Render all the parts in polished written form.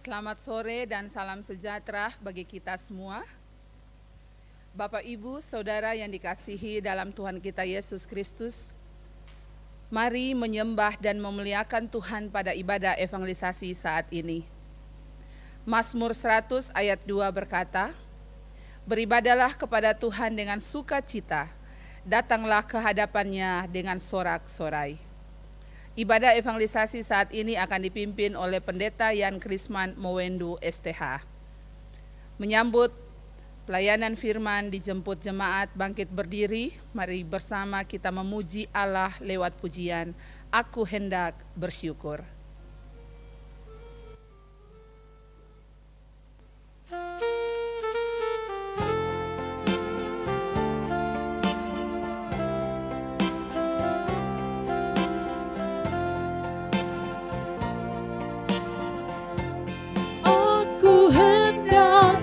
Selamat sore dan salam sejahtera bagi kita semua. Bapak, Ibu, Saudara yang dikasihi dalam Tuhan kita Yesus Kristus, mari menyembah dan memuliakan Tuhan pada ibadah evangelisasi saat ini. Mazmur 100 ayat 2 berkata, "Beribadalah kepada Tuhan dengan sukacita, datanglah ke hadapannya dengan sorak-sorai." Ibadah evangelisasi saat ini akan dipimpin oleh Pendeta Yan Krisman Mowendu STH. Menyambut pelayanan firman dijemput jemaat bangkit berdiri, mari bersama kita memuji Allah lewat pujian, "Aku hendak bersyukur."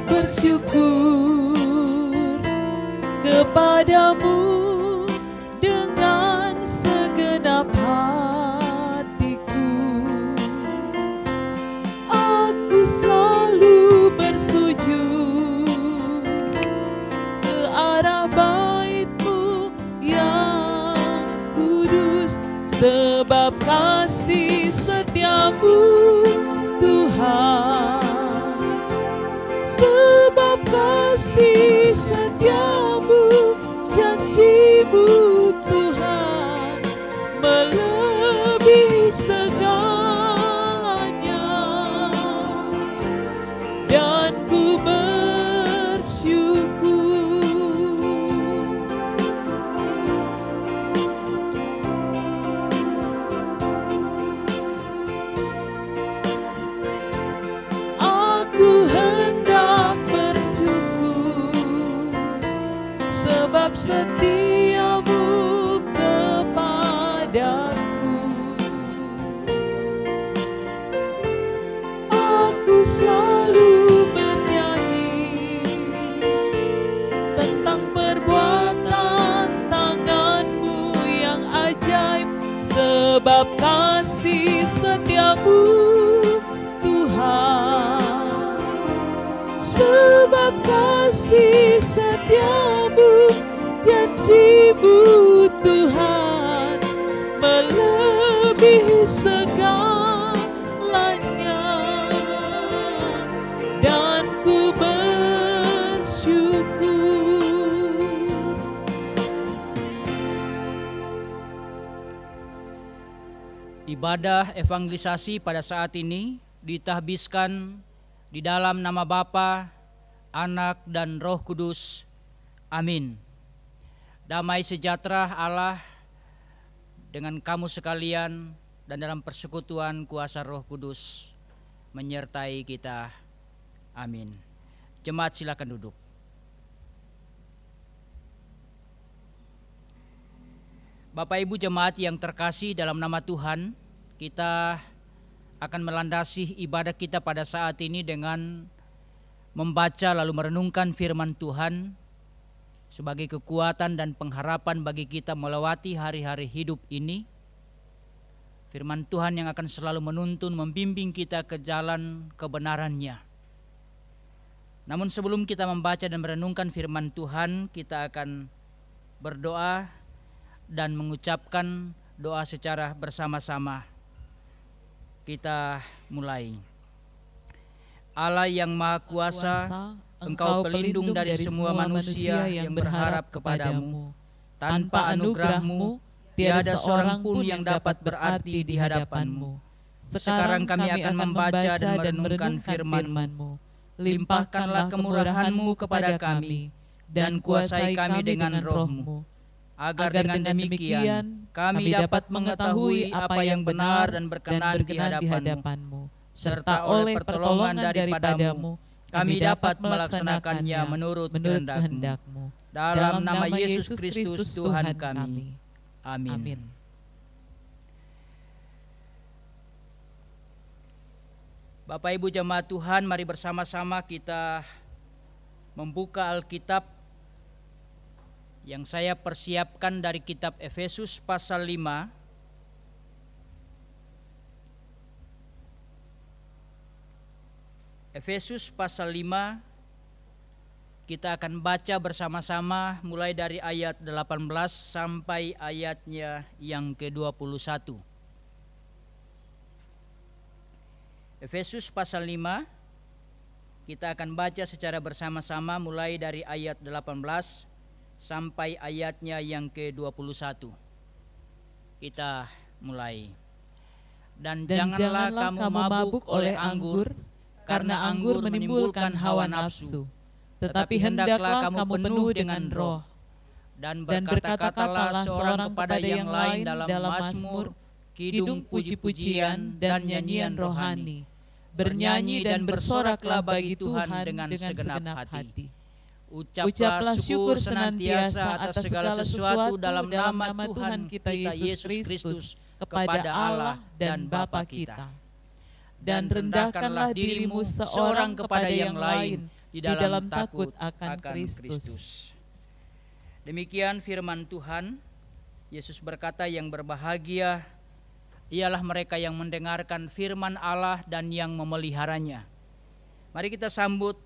Bersyukur kepadamu dengan segenap hatiku. Aku selalu bersujud ke arah bait-Mu yang kudus, sebab kasih setia-Mu Tuhan. Sebab kasih setia-Mu, janji-Mu Tuhan, melebihi segalanya, dan ku bersyukur. Sebab setia-Mu kepadaku, aku selalu bernyanyi tentang perbuatan tangan-Mu yang ajaib. Sebab kasih setia-Mu Tuhan, sebab kasih setia-Mu, janji-Mu Tuhan, melebihi segalanya, dan ku bersyukur. Ibadah evangelisasi pada saat ini ditahbiskan di dalam nama Bapa, Anak, dan Roh Kudus. Amin. Damai sejahtera Allah dengan kamu sekalian dan dalam persekutuan kuasa Roh Kudus menyertai kita. Amin. Jemaat silakan duduk. Bapak Ibu jemaat yang terkasih dalam nama Tuhan, kita akan melandasi ibadah kita pada saat ini dengan membaca lalu merenungkan firman Tuhan sebagai kekuatan dan pengharapan bagi kita melewati hari-hari hidup ini. Firman Tuhan yang akan selalu menuntun, membimbing kita ke jalan kebenarannya. Namun sebelum kita membaca dan merenungkan firman Tuhan, kita akan berdoa dan mengucapkan doa secara bersama-sama. Kita mulai. Allah yang Maha Kuasa, Engkau pelindung dari semua manusia yang berharap kepadamu. Tanpa anugerah-Mu, tiada seorang pun yang dapat berarti di hadapan-Mu. Sekarang kami akan membaca dan merenungkan firman-Mu. Limpahkanlah kemurahan-Mu kepada kami, dan kuasai kami dengan Roh-Mu, agar dengan demikian kami dapat mengetahui apa yang benar dan berkenan di hadapan-Mu, serta oleh pertolongan daripadamu kami dapat melaksanakannya menurut kehendak-Mu. Dalam nama Yesus Kristus Tuhan kami. Amin. Bapak Ibu jemaat Tuhan, mari bersama-sama kita membuka Alkitab yang saya persiapkan dari kitab Efesus pasal 5. Efesus pasal 5, kita akan baca bersama-sama mulai dari ayat 18 sampai ayatnya yang ke-21. Efesus pasal 5, kita akan baca secara bersama-sama mulai dari ayat 18 sampai ayatnya yang ke-21. Kita mulai. Dan janganlah kamu mabuk oleh anggur, karena anggur menimbulkan hawa nafsu. Tetapi hendaklah kamu penuh dengan roh. Dan berkata-katalah seorang kepada yang lain dalam mazmur, kidung puji-pujian dan nyanyian rohani. Bernyanyi dan bersoraklah bagi Tuhan dengan segenap hati. Ucaplah syukur senantiasa atas segala sesuatu dalam nama Tuhan kita Yesus Kristus kepada Allah dan Bapa kita. Dan rendahkanlah dirimu seorang kepada yang lain di dalam takut akan Kristus. Demikian firman Tuhan. Yesus berkata, yang berbahagia ialah mereka yang mendengarkan firman Allah dan yang memeliharanya. Mari kita sambut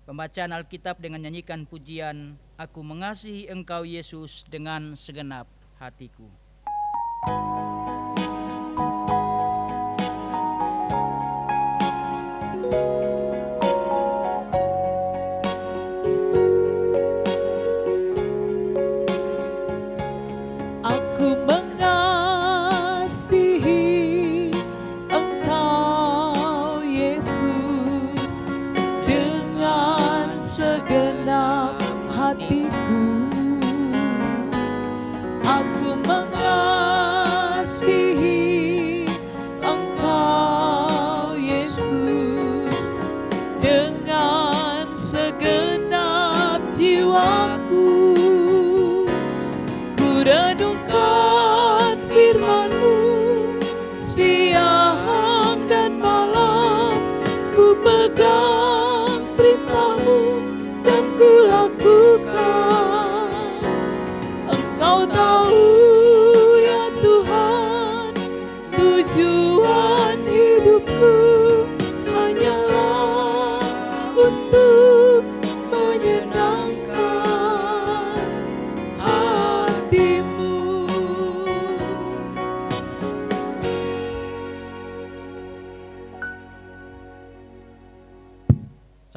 pembacaan Alkitab dengan nyanyikan pujian, Aku mengasihi Engkau Yesus dengan segenap hatiku.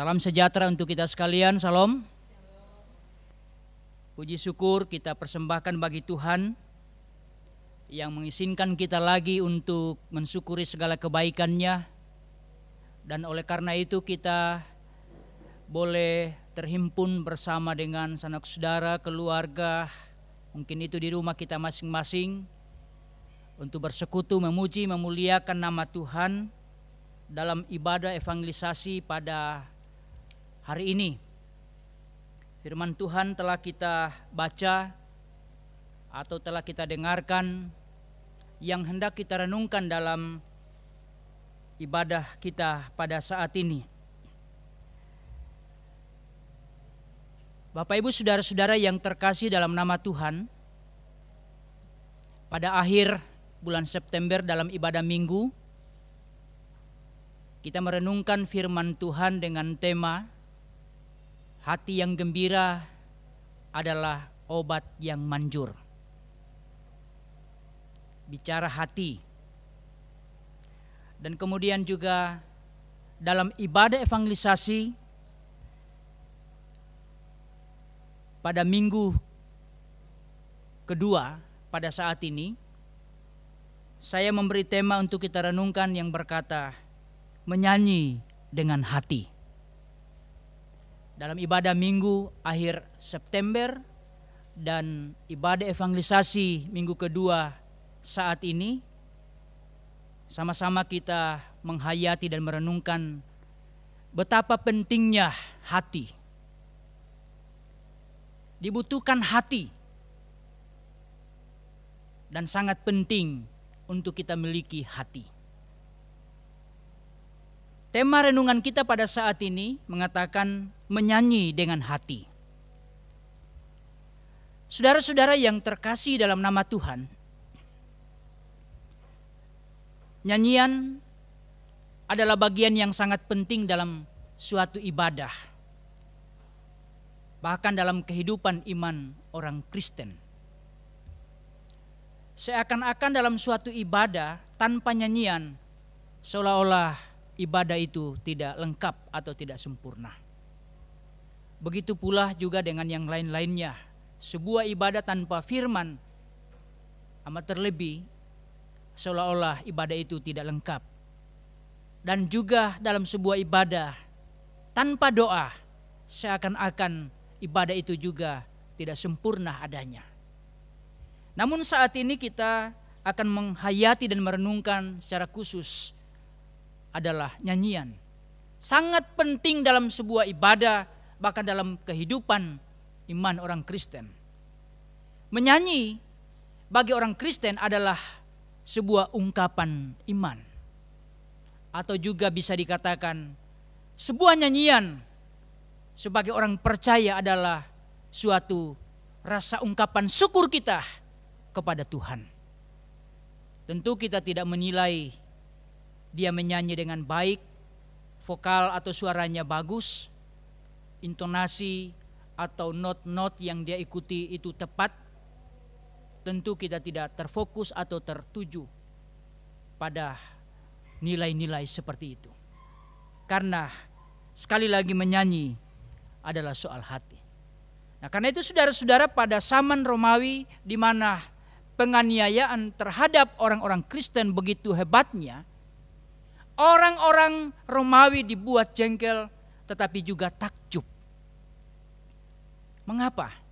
Salam sejahtera untuk kita sekalian, salam. Puji syukur kita persembahkan bagi Tuhan yang mengizinkan kita lagi untuk mensyukuri segala kebaikan-Nya. Dan oleh karena itu kita boleh terhimpun bersama dengan sanak saudara, keluarga, mungkin itu di rumah kita masing-masing, untuk bersekutu, memuji, memuliakan nama Tuhan dalam ibadah evangelisasi pada hari ini. Firman Tuhan telah kita baca atau telah kita dengarkan, yang hendak kita renungkan dalam ibadah kita pada saat ini. Bapak Ibu saudara-saudara yang terkasih dalam nama Tuhan, pada akhir bulan September dalam ibadah minggu, kita merenungkan firman Tuhan dengan tema hati yang gembira adalah obat yang manjur. Bicara hati. Dan kemudian juga dalam ibadah evangelisasi pada minggu kedua pada saat ini, saya memberi tema untuk kita renungkan yang berkata, menyanyi dengan hati. Dalam ibadah minggu akhir September dan ibadah evangelisasi minggu kedua saat ini, sama-sama kita menghayati dan merenungkan betapa pentingnya hati. Dibutuhkan hati dan sangat penting untuk kita miliki hati. Tema renungan kita pada saat ini mengatakan menyanyi dengan hati. Saudara-saudara yang terkasih dalam nama Tuhan, nyanyian adalah bagian yang sangat penting dalam suatu ibadah. Bahkan dalam kehidupan iman orang Kristen. Seakan-akan dalam suatu ibadah tanpa nyanyian, seolah-olah ibadah itu tidak lengkap atau tidak sempurna. Begitu pula juga dengan yang lain-lainnya. Sebuah ibadah tanpa firman amat terlebih, seolah-olah ibadah itu tidak lengkap. Dan juga dalam sebuah ibadah tanpa doa, seakan-akan ibadah itu juga tidak sempurna adanya. Namun saat ini kita akan menghayati dan merenungkan secara khusus adalah nyanyian. Sangat penting dalam sebuah ibadah, bahkan dalam kehidupan iman orang Kristen. Menyanyi bagi orang Kristen adalah sebuah ungkapan iman. Atau juga bisa dikatakan sebuah nyanyian sebagai orang percaya adalah suatu rasa ungkapan syukur kita kepada Tuhan. Tentu kita tidak menilai dia menyanyi dengan baik, vokal atau suaranya bagus, intonasi atau not-not yang dia ikuti itu tepat. Tentu kita tidak terfokus atau tertuju pada nilai-nilai seperti itu. Karena sekali lagi menyanyi adalah soal hati. Nah, karena itu saudara-saudara, pada zaman Romawi di mana penganiayaan terhadap orang-orang Kristen begitu hebatnya, orang-orang Romawi dibuat jengkel tetapi juga takjub. Mengapa?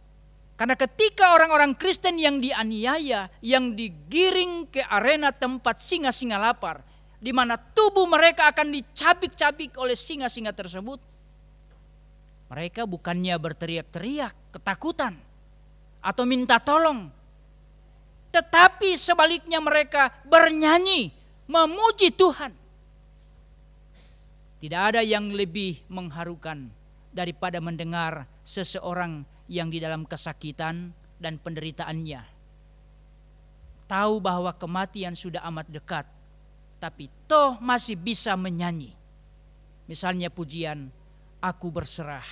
Karena ketika orang-orang Kristen yang dianiaya, yang digiring ke arena tempat singa-singa lapar, di mana tubuh mereka akan dicabik-cabik oleh singa-singa tersebut, mereka bukannya berteriak-teriak ketakutan atau minta tolong, tetapi sebaliknya mereka bernyanyi, memuji Tuhan. Tidak ada yang lebih mengharukan daripada mendengar seseorang yang di dalam kesakitan dan penderitaannya tahu bahwa kematian sudah amat dekat, tapi toh masih bisa menyanyi. Misalnya pujian, aku berserah,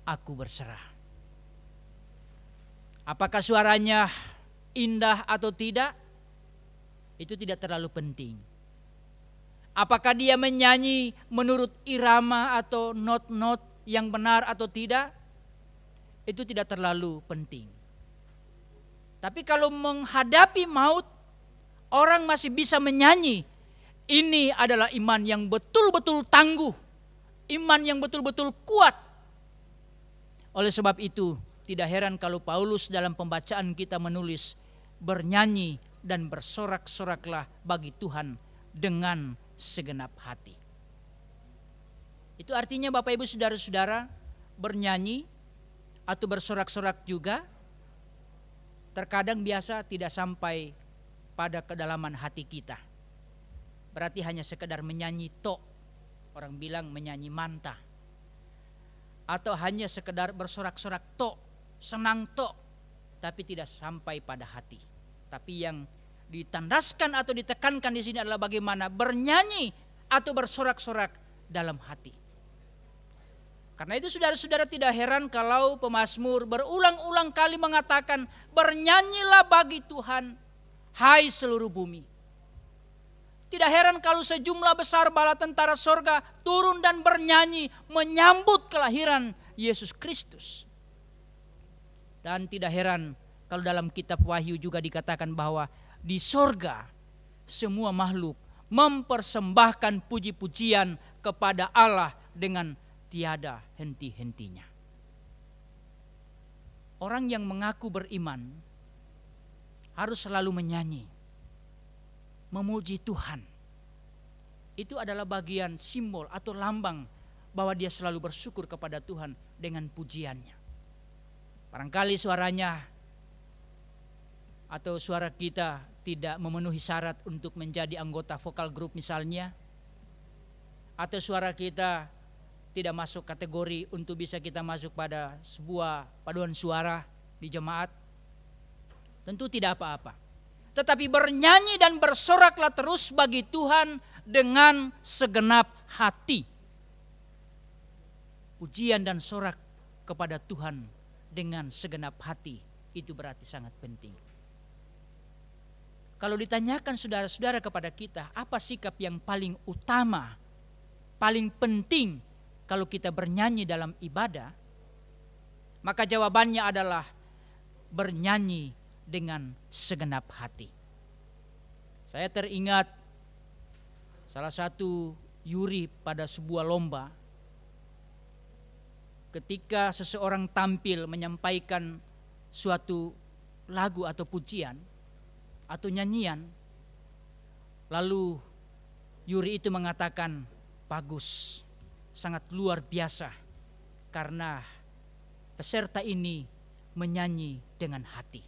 aku berserah. Apakah suaranya indah atau tidak? Itu tidak terlalu penting. Apakah dia menyanyi menurut irama atau not-not yang benar atau tidak? Itu tidak terlalu penting. Tapi kalau menghadapi maut, orang masih bisa menyanyi. Ini adalah iman yang betul-betul tangguh. Iman yang betul-betul kuat. Oleh sebab itu, tidak heran kalau Paulus dalam pembacaan kita menulis, bernyanyi dan bersorak-soraklah bagi Tuhan dengan segenap hati. Itu artinya Bapak Ibu Saudara-saudara, bernyanyi atau bersorak-sorak juga terkadang biasa tidak sampai pada kedalaman hati kita. Berarti hanya sekedar menyanyi tok. Orang bilang menyanyi mantah. Atau hanya sekedar bersorak-sorak tok, senang tok, tapi tidak sampai pada hati. Tapi yang ditandaskan atau ditekankan di sini adalah bagaimana bernyanyi atau bersorak-sorak dalam hati. Karena itu saudara-saudara, tidak heran kalau pemazmur berulang-ulang kali mengatakan, bernyanyilah bagi Tuhan, hai seluruh bumi. Tidak heran kalau sejumlah besar bala tentara sorga turun dan bernyanyi menyambut kelahiran Yesus Kristus. Dan tidak heran kalau dalam kitab Wahyu juga dikatakan bahwa di sorga semua makhluk mempersembahkan puji-pujian kepada Allah dengan tiada henti-hentinya. Orang yang mengaku beriman harus selalu menyanyi, memuji Tuhan. Itu adalah bagian simbol atau lambang bahwa dia selalu bersyukur kepada Tuhan dengan pujiannya. Barangkali suaranya atau suara kita tidak memenuhi syarat untuk menjadi anggota vokal grup misalnya, atau suara kita tidak masuk kategori untuk bisa kita masuk pada sebuah paduan suara di jemaat, tentu tidak apa-apa. Tetapi bernyanyi dan bersoraklah terus bagi Tuhan dengan segenap hati. pujian dan sorak kepada Tuhan dengan segenap hati. Itu berarti sangat penting. Kalau ditanyakan saudara-saudara kepada kita, apa sikap yang paling utama, paling penting kalau kita bernyanyi dalam ibadah? Maka jawabannya adalah bernyanyi dengan segenap hati. Saya teringat salah satu juri pada sebuah lomba, ketika seseorang tampil menyampaikan suatu lagu atau pujian atau nyanyian, lalu juri itu mengatakan bagus, sangat luar biasa, karena peserta ini menyanyi dengan hati.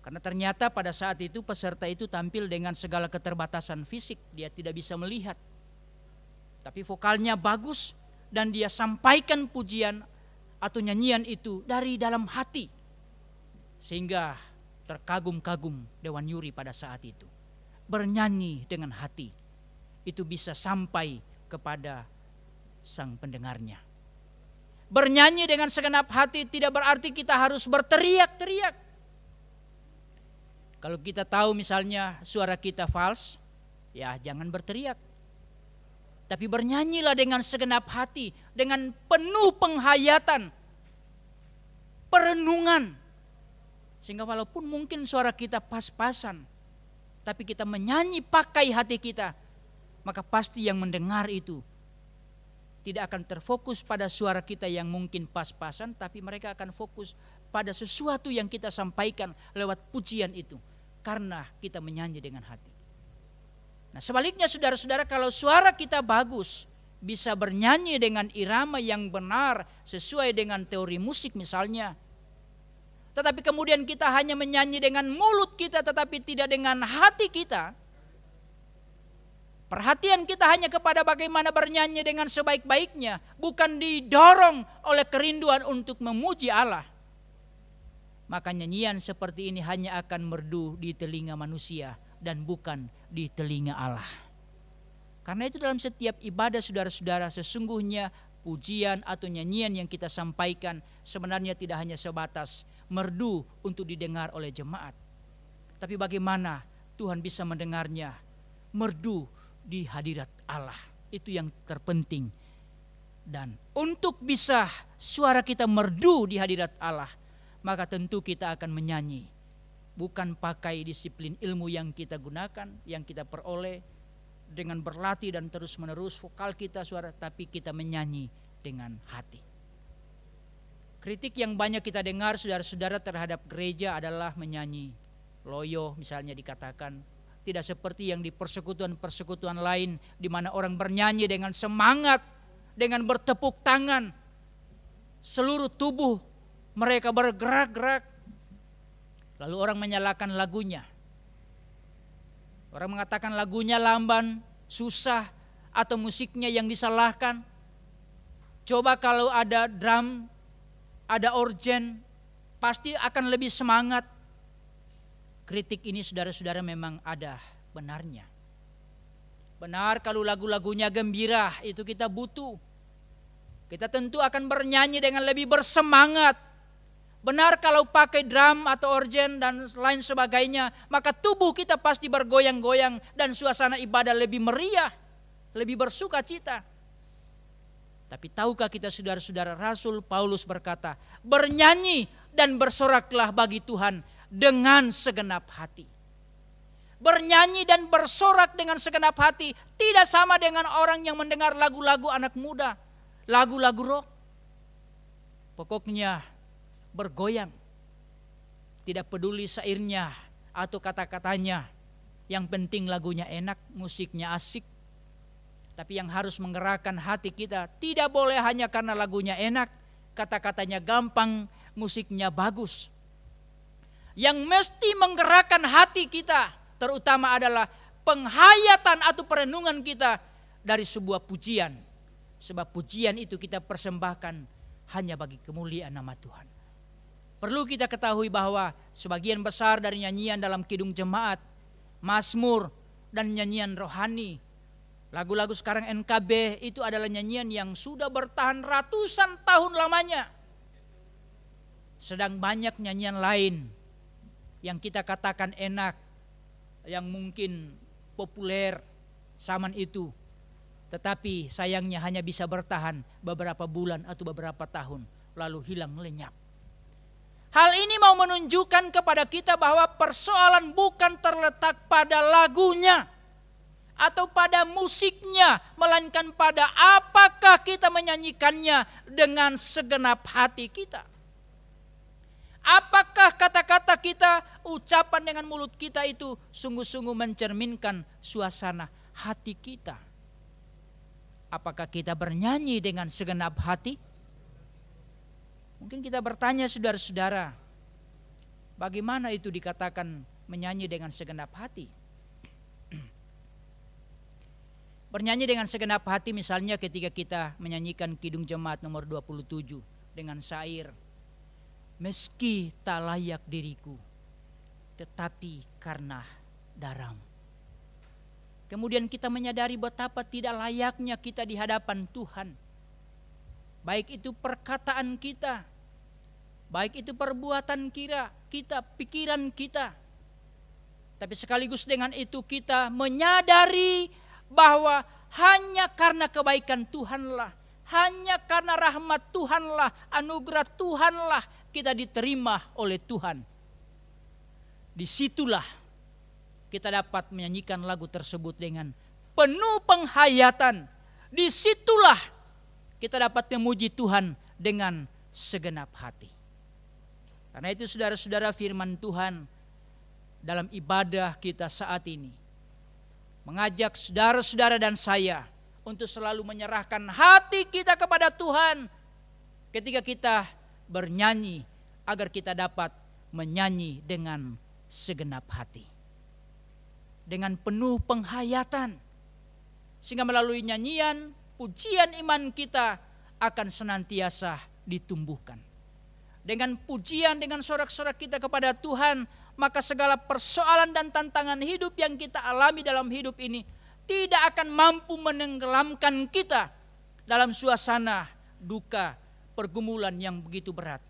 Karena ternyata pada saat itu peserta itu tampil dengan segala keterbatasan fisik, dia tidak bisa melihat, tapi vokalnya bagus dan dia sampaikan pujian atau nyanyian itu dari dalam hati, sehingga terkagum-kagum dewan juri pada saat itu. Bernyanyi dengan hati itu bisa sampai kepada sang pendengarnya. Bernyanyi dengan segenap hati tidak berarti kita harus berteriak-teriak. Kalau kita tahu misalnya suara kita fals, ya jangan berteriak. Tapi bernyanyilah dengan segenap hati, dengan penuh penghayatan, perenungan. Sehingga walaupun mungkin suara kita pas-pasan, tapi kita menyanyi pakai hati kita, maka pasti yang mendengar itu tidak akan terfokus pada suara kita yang mungkin pas-pasan, tapi mereka akan fokus pada sesuatu yang kita sampaikan lewat pujian itu, karena kita menyanyi dengan hati. Nah, sebaliknya saudara-saudara, kalau suara kita bagus, bisa bernyanyi dengan irama yang benar sesuai dengan teori musik misalnya, tetapi kemudian kita hanya menyanyi dengan mulut kita tetapi tidak dengan hati kita, perhatian kita hanya kepada bagaimana bernyanyi dengan sebaik-baiknya, bukan didorong oleh kerinduan untuk memuji Allah, maka nyanyian seperti ini hanya akan merdu di telinga manusia dan bukan di telinga Allah. Karena itu dalam setiap ibadah saudara-saudara, sesungguhnya pujian atau nyanyian yang kita sampaikan sebenarnya tidak hanya sebatas merdu untuk didengar oleh jemaat, tapi bagaimana Tuhan bisa mendengarnya merdu di hadirat Allah. Itu yang terpenting. Dan untuk bisa suara kita merdu di hadirat Allah, maka tentu kita akan menyanyi, bukan pakai disiplin ilmu yang kita gunakan, yang kita peroleh dengan berlatih dan terus menerus vokal kita suara, tapi kita menyanyi dengan hati. Kritik yang banyak kita dengar saudara-saudara terhadap gereja adalah menyanyi loyo, misalnya dikatakan tidak seperti yang di persekutuan-persekutuan lain, di mana orang bernyanyi dengan semangat, dengan bertepuk tangan, seluruh tubuh mereka bergerak-gerak. Lalu orang menyalahkan lagunya. Orang mengatakan lagunya lamban, susah, atau musiknya yang disalahkan. Coba kalau ada drum, ada organ, pasti akan lebih semangat. Kritik ini saudara-saudara memang ada benarnya. Benar kalau lagu-lagunya gembira, itu kita butuh. Kita tentu akan bernyanyi dengan lebih bersemangat. Benar kalau pakai drum atau organ dan lain sebagainya, maka tubuh kita pasti bergoyang-goyang dan suasana ibadah lebih meriah, lebih bersuka cita. Tapi tahukah kita saudara-saudara, Rasul Paulus berkata, bernyanyi dan bersoraklah bagi Tuhan dengan segenap hati. Bernyanyi dan bersorak dengan segenap hati tidak sama dengan orang yang mendengar lagu-lagu anak muda, lagu-lagu rock. Pokoknya bergoyang, tidak peduli syairnya atau kata-katanya, yang penting lagunya enak, musiknya asik. Tapi yang harus menggerakkan hati kita tidak boleh hanya karena lagunya enak, kata-katanya gampang, musiknya bagus. Yang mesti menggerakkan hati kita terutama adalah penghayatan atau perenungan kita dari sebuah pujian. Sebab pujian itu kita persembahkan hanya bagi kemuliaan nama Tuhan. Perlu kita ketahui bahwa sebagian besar dari nyanyian dalam kidung jemaat, mazmur dan nyanyian rohani, Lagu-lagu sekarang NKB itu adalah nyanyian yang sudah bertahan ratusan tahun lamanya. Sedang banyak nyanyian lain yang kita katakan enak, yang mungkin populer zaman itu. Tetapi sayangnya hanya bisa bertahan beberapa bulan atau beberapa tahun, lalu hilang lenyap. Hal ini mau menunjukkan kepada kita bahwa persoalan bukan terletak pada lagunya atau pada musiknya, melainkan pada apakah kita menyanyikannya dengan segenap hati kita. Apakah kata-kata kita, ucapan dengan mulut kita itu sungguh-sungguh mencerminkan suasana hati kita? Apakah kita bernyanyi dengan segenap hati? Mungkin kita bertanya saudara-saudara, bagaimana itu dikatakan menyanyi dengan segenap hati? Bernyanyi dengan segenap hati misalnya ketika kita menyanyikan Kidung Jemaat nomor 27 dengan syair, meski tak layak diriku, tetapi karena darah-Mu. Kemudian kita menyadari betapa tidak layaknya kita di hadapan Tuhan. Baik itu perkataan kita, baik itu perbuatan kita, pikiran kita. Tapi sekaligus dengan itu kita menyadari bahwa hanya karena kebaikan Tuhanlah, hanya karena rahmat Tuhanlah, anugerah Tuhanlah kita diterima oleh Tuhan. Disitulah kita dapat menyanyikan lagu tersebut dengan penuh penghayatan. Disitulah kita dapat memuji Tuhan dengan segenap hati. Karena itu saudara-saudara, firman Tuhan dalam ibadah kita saat ini mengajak saudara-saudara dan saya untuk selalu menyerahkan hati kita kepada Tuhan ketika kita bernyanyi, agar kita dapat menyanyi dengan segenap hati, dengan penuh penghayatan, sehingga melalui nyanyian, pujian iman kita akan senantiasa ditumbuhkan. Dengan pujian, dengan sorak-sorak kita kepada Tuhan, maka segala persoalan dan tantangan hidup yang kita alami dalam hidup ini tidak akan mampu menenggelamkan kita dalam suasana duka, pergumulan yang begitu berat.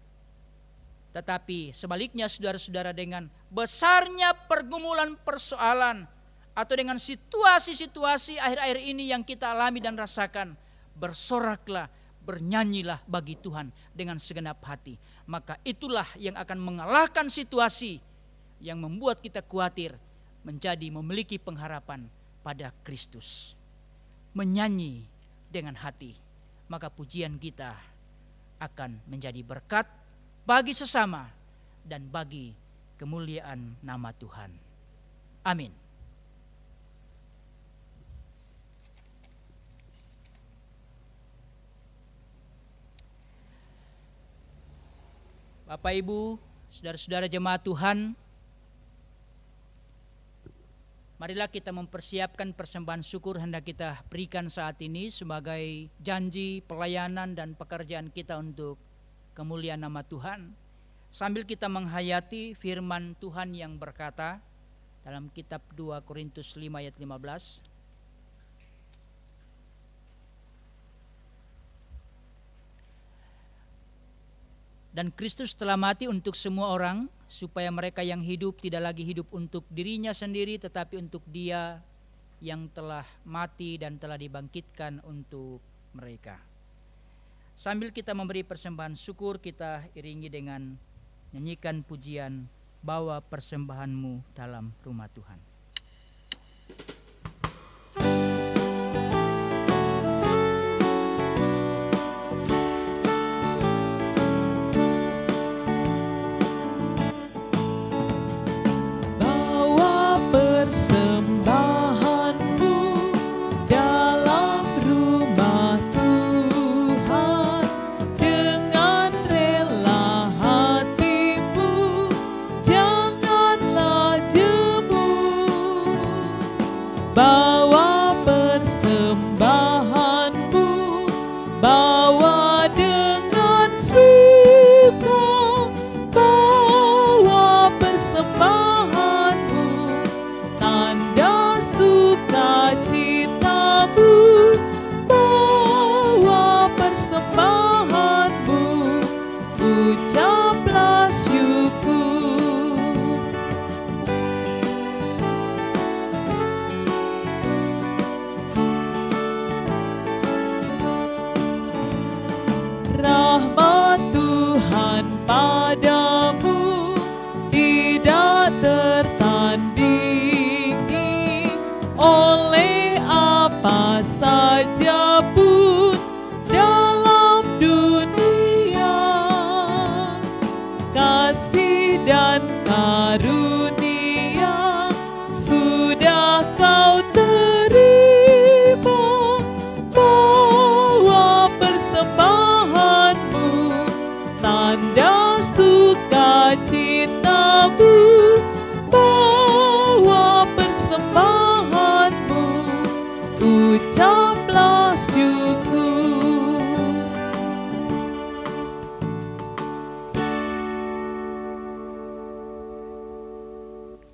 Tetapi sebaliknya saudara-saudara, dengan besarnya pergumulan persoalan atau dengan situasi-situasi akhir-akhir ini yang kita alami dan rasakan, bersoraklah, bernyanyilah bagi Tuhan dengan segenap hati. Maka itulah yang akan mengalahkan situasi yang membuat kita khawatir, menjadi memiliki pengharapan pada Kristus. Menyanyi dengan hati, maka pujian kita akan menjadi berkat bagi sesama dan bagi kemuliaan nama Tuhan. Amin. Bapak Ibu, saudara-saudara jemaat Tuhan, marilah kita mempersiapkan persembahan syukur hendak kita berikan saat ini sebagai janji pelayanan dan pekerjaan kita untuk kemuliaan nama Tuhan. Sambil kita menghayati firman Tuhan yang berkata dalam kitab 2 Korintus 5 ayat 15. Dan Kristus telah mati untuk semua orang, supaya mereka yang hidup tidak lagi hidup untuk dirinya sendiri, tetapi untuk Dia yang telah mati dan telah dibangkitkan untuk mereka. Sambil kita memberi persembahan syukur, kita iringi dengan nyanyikan pujian, bawa persembahanmu dalam rumah Tuhan. Janganlah jemu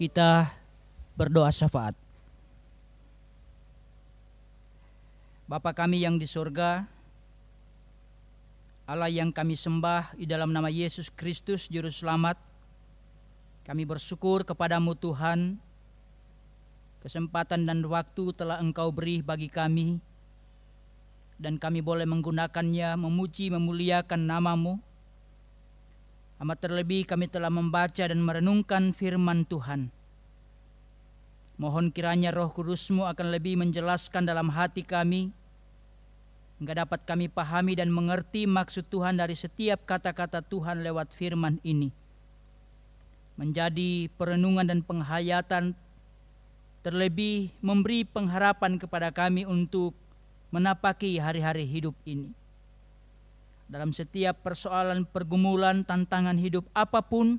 Kita berdoa syafaat. Bapa kami yang di surga, Allah yang kami sembah di dalam nama Yesus Kristus Juru Selamat, kami bersyukur kepadamu Tuhan, kesempatan dan waktu telah Engkau beri bagi kami, dan kami boleh menggunakannya memuji memuliakan namamu. Amat terlebih kami telah membaca dan merenungkan firman Tuhan. Mohon kiranya Roh Kudus-Mu akan lebih menjelaskan dalam hati kami, hingga dapat kami pahami dan mengerti maksud Tuhan dari setiap kata-kata Tuhan lewat firman ini. Menjadi perenungan dan penghayatan, terlebih memberi pengharapan kepada kami untuk menapaki hari-hari hidup ini. Dalam setiap persoalan, pergumulan, tantangan hidup apapun,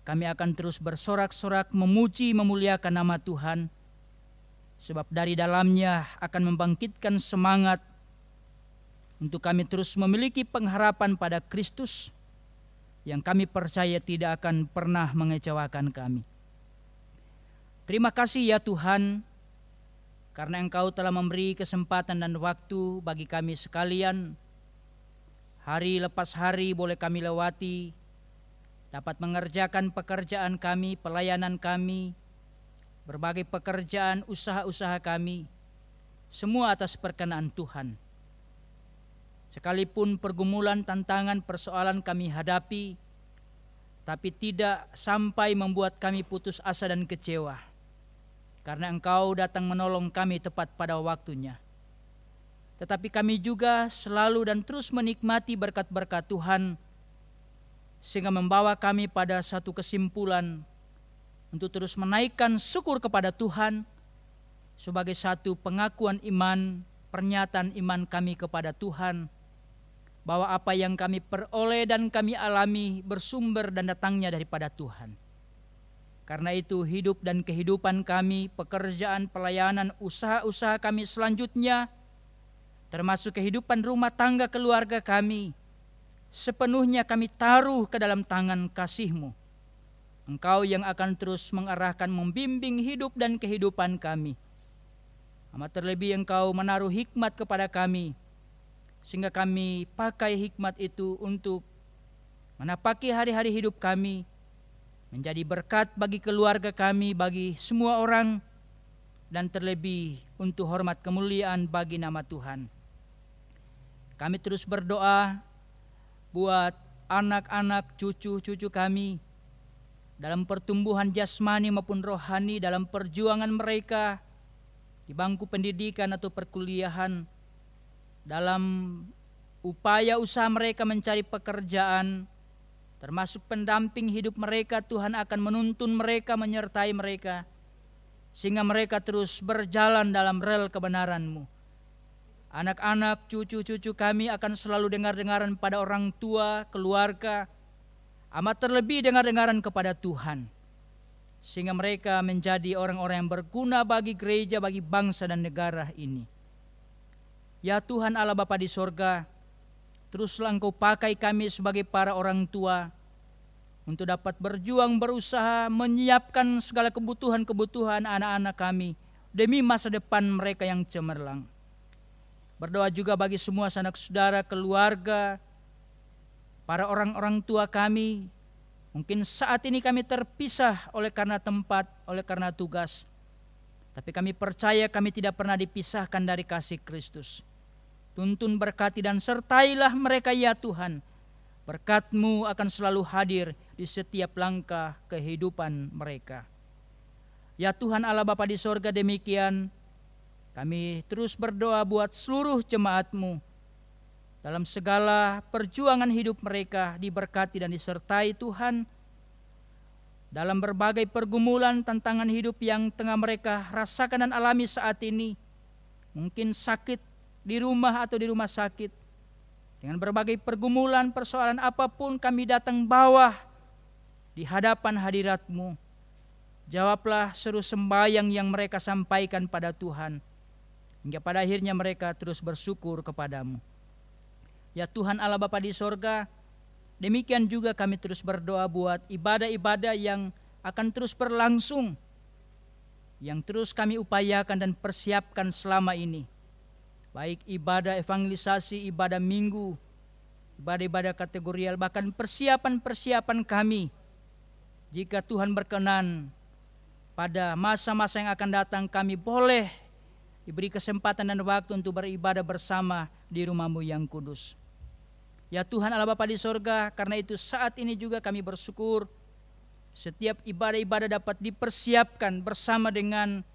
kami akan terus bersorak-sorak memuji memuliakan nama Tuhan, sebab dari dalamnya akan membangkitkan semangat untuk kami terus memiliki pengharapan pada Kristus yang kami percaya tidak akan pernah mengecewakan kami. Terima kasih ya Tuhan, karena Engkau telah memberi kesempatan dan waktu bagi kami sekalian. Hari lepas hari boleh kami lewati, dapat mengerjakan pekerjaan kami, pelayanan kami, berbagai pekerjaan, usaha-usaha kami, semua atas perkenan Tuhan. Sekalipun pergumulan, tantangan, persoalan kami hadapi, tapi tidak sampai membuat kami putus asa dan kecewa, karena Engkau datang menolong kami tepat pada waktunya. Tetapi kami juga selalu dan terus menikmati berkat-berkat Tuhan, sehingga membawa kami pada satu kesimpulan untuk terus menaikkan syukur kepada Tuhan sebagai satu pengakuan iman, pernyataan iman kami kepada Tuhan, bahwa apa yang kami peroleh dan kami alami bersumber dan datangnya daripada Tuhan. Karena itu hidup dan kehidupan kami, pekerjaan, pelayanan, usaha-usaha kami selanjutnya, termasuk kehidupan rumah tangga keluarga kami, sepenuhnya kami taruh ke dalam tangan kasih-Mu. Engkau yang akan terus mengarahkan, membimbing hidup dan kehidupan kami. Amat terlebih Engkau menaruh hikmat kepada kami, sehingga kami pakai hikmat itu untuk menapaki hari-hari hidup kami, menjadi berkat bagi keluarga kami, bagi semua orang, dan terlebih untuk hormat kemuliaan bagi nama Tuhan. Kami terus berdoa buat anak-anak, cucu-cucu kami dalam pertumbuhan jasmani maupun rohani, dalam perjuangan mereka di bangku pendidikan atau perkuliahan, dalam upaya usaha mereka mencari pekerjaan, termasuk pendamping hidup mereka. Tuhan akan menuntun mereka, menyertai mereka, sehingga mereka terus berjalan dalam rel kebenaran-Mu. Anak-anak, cucu-cucu kami akan selalu dengar-dengaran pada orang tua, keluarga, amat terlebih dengar-dengaran kepada Tuhan, sehingga mereka menjadi orang-orang yang berguna bagi gereja, bagi bangsa dan negara ini. Ya Tuhan Allah Bapa di sorga, teruslah Engkau pakai kami sebagai para orang tua untuk dapat berjuang, berusaha menyiapkan segala kebutuhan-kebutuhan anak-anak kami demi masa depan mereka yang cemerlang. Berdoa juga bagi semua sanak saudara, keluarga, para orang-orang tua kami. Mungkin saat ini kami terpisah oleh karena tempat, oleh karena tugas. Tapi kami percaya kami tidak pernah dipisahkan dari kasih Kristus. Tuntun, berkati dan sertailah mereka ya Tuhan. Berkat-Mu akan selalu hadir di setiap langkah kehidupan mereka. Ya Tuhan Allah Bapa di sorga, demikian kami terus berdoa buat seluruh jemaat-Mu. Dalam segala perjuangan hidup mereka diberkati dan disertai Tuhan. Dalam berbagai pergumulan, tantangan hidup yang tengah mereka rasakan dan alami saat ini. Mungkin sakit di rumah atau di rumah sakit. Dengan berbagai pergumulan, persoalan apapun kami datang bawah di hadapan hadirat-Mu. Jawablah seru sembahyang yang mereka sampaikan pada Tuhan, hingga pada akhirnya mereka terus bersyukur kepada-Mu. Ya Tuhan Allah Bapa di sorga, demikian juga kami terus berdoa buat ibadah-ibadah yang akan terus berlangsung, yang terus kami upayakan dan persiapkan selama ini. Baik ibadah evangelisasi, ibadah minggu, ibadah-ibadah kategorial, bahkan persiapan-persiapan kami. Jika Tuhan berkenan, pada masa-masa yang akan datang kami boleh diberi kesempatan dan waktu untuk beribadah bersama di rumah-Mu yang kudus. Ya Tuhan Allah Bapa di sorga, karena itu saat ini juga kami bersyukur setiap ibadah-ibadah dapat dipersiapkan bersama dengan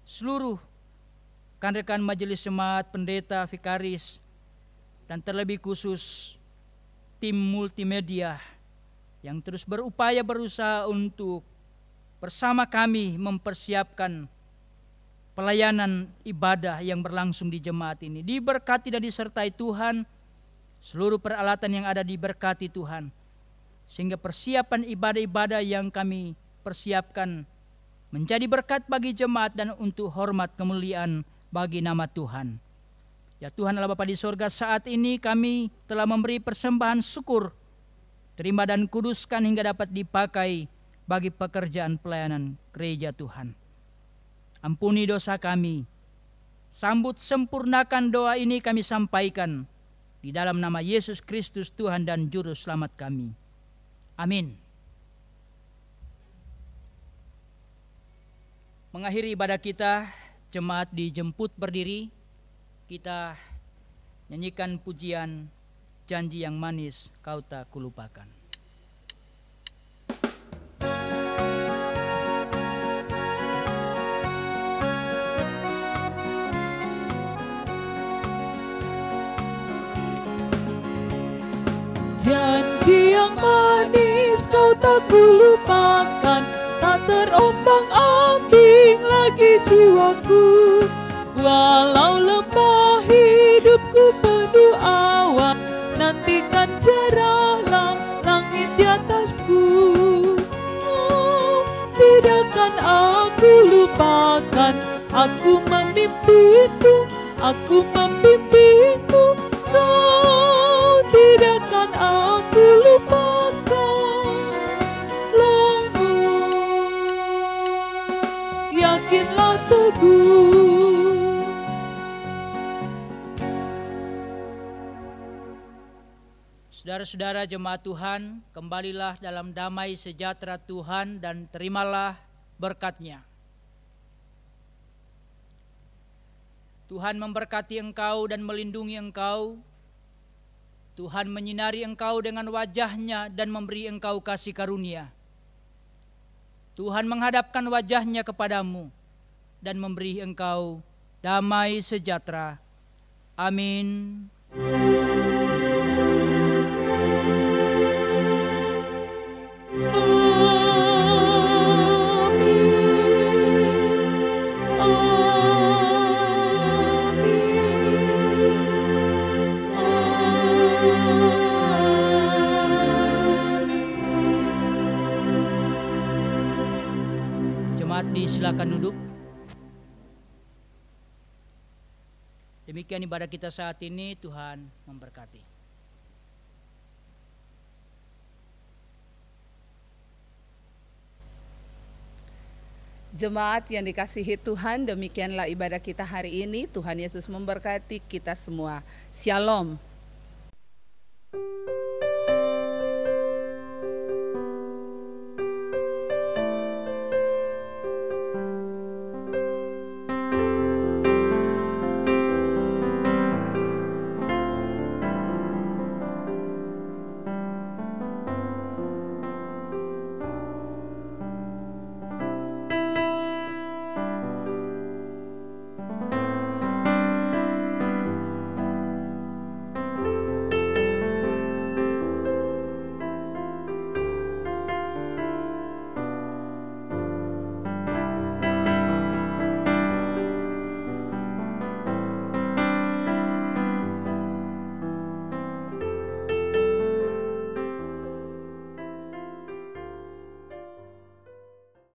seluruh rekan-rekan majelis jemaat, pendeta, vikaris, dan terlebih khusus tim multimedia yang terus berupaya berusaha untuk bersama kami mempersiapkan pelayanan ibadah yang berlangsung di jemaat ini. Diberkati dan disertai Tuhan, seluruh peralatan yang ada diberkati Tuhan, sehingga persiapan ibadah-ibadah yang kami persiapkan menjadi berkat bagi jemaat dan untuk hormat kemuliaan bagi nama Tuhan. Ya Tuhan Allah Bapa di sorga, saat ini kami telah memberi persembahan syukur, terima dan kuduskan hingga dapat dipakai bagi pekerjaan pelayanan gereja Tuhan. Ampuni dosa kami, sambut sempurnakan doa ini kami sampaikan di dalam nama Yesus Kristus Tuhan dan Juru Selamat kami. Amin. Mengakhiri ibadah kita, jemaat dijemput berdiri. Kita nyanyikan pujian Janji yang Manis Kau Tak Kulupakan. Janji yang manis kau tak kulupakan, tak terombang-ambing lagi jiwaku. Walau lembah hidupku penuh awan, nantikan cerahlah langit di atasku. Oh, tidakkan aku lupakan, aku memimpimu, aku membimbingmu. Kau tidakkan aku lupakan. Lambung, yakinlah teguh. Saudara-saudara jemaat Tuhan, kembalilah dalam damai sejahtera Tuhan dan terimalah berkat-Nya. Tuhan memberkati engkau dan melindungi engkau. Tuhan menyinari engkau dengan wajah-Nya dan memberi engkau kasih karunia. Tuhan menghadapkan wajah-Nya kepadamu dan memberi engkau damai sejahtera. Amin. Silakan duduk. Demikian ibadah kita saat ini, Tuhan memberkati. Jemaat yang dikasihi Tuhan, demikianlah ibadah kita hari ini. Tuhan Yesus memberkati kita semua. Shalom.